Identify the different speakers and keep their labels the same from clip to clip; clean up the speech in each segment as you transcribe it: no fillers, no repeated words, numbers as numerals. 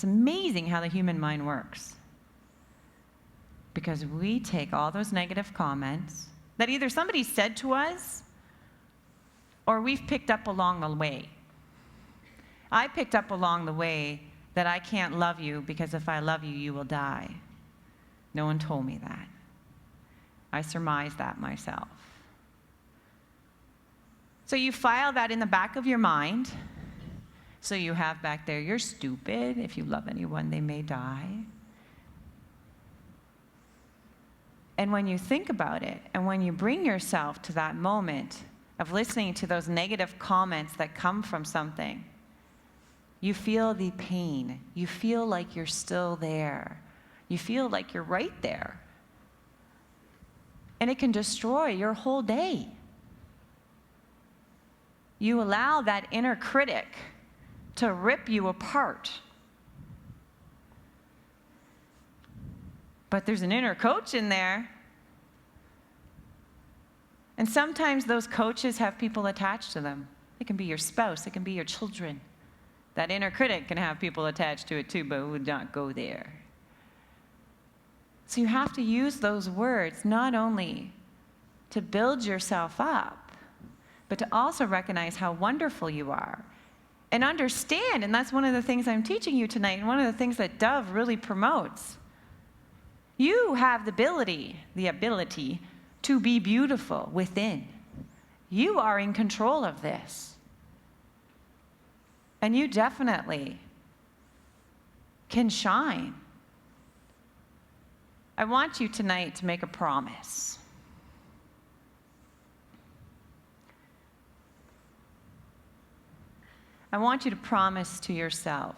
Speaker 1: It's amazing how the human mind works. Because we take all those negative comments that either somebody said to us or we've picked up along the way. I picked up along the way that I can't love you because if I love you, you will die. No one told me that. I surmised that myself. So you file that in the back of your mind. So you have back there, you're stupid. If you love anyone, they may die. And when you think about it, and when you bring yourself to that moment of listening to those negative comments that come from something, you feel the pain. You feel like you're still there. You feel like you're right there. And it can destroy your whole day. You allow that inner critic to rip you apart. But there's an inner coach in there. And sometimes those coaches have people attached to them. It can be your spouse, it can be your children. That inner critic can have people attached to it too, but it would not go there. So you have to use those words not only to build yourself up, but to also recognize how wonderful you are. And understand, and that's one of the things I'm teaching you tonight, and one of the things that Dove really promotes. You have the ability to be beautiful within. You are in control of this. And you definitely can shine. I want you tonight to make a promise. I want you to promise to yourself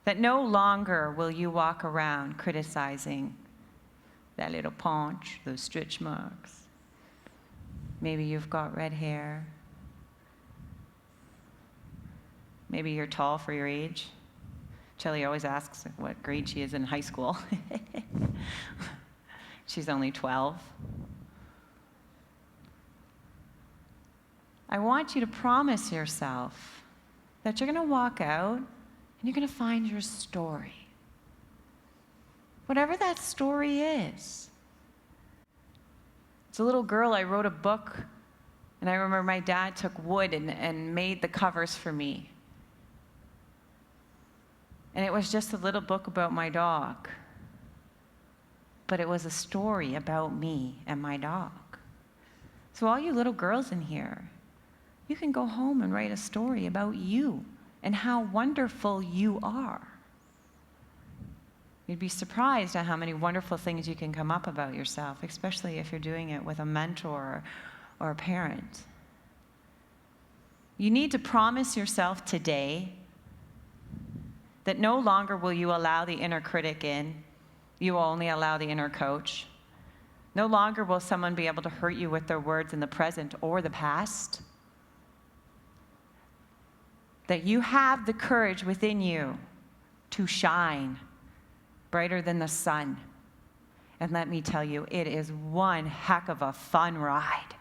Speaker 1: that no longer will you walk around criticizing that little paunch, those stretch marks. Maybe you've got red hair. Maybe you're tall for your age. Chelly always asks what grade she is in high school. She's only 12. I want you to promise yourself that you're going to walk out and you're going to find your story. Whatever that story is. As a little girl, I wrote a book, and I remember my dad took wood and made the covers for me. And it was just a little book about my dog. But it was a story about me and my dog. So all you little girls in here, you can go home and write a story about you and how wonderful you are. You'd be surprised at how many wonderful things you can come up about yourself, especially if you're doing it with a mentor or a parent. You need to promise yourself today that no longer will you allow the inner critic in. You will only allow the inner coach. No longer will someone be able to hurt you with their words in the present or the past. That you have the courage within you to shine brighter than the sun. And let me tell you, it is one heck of a fun ride.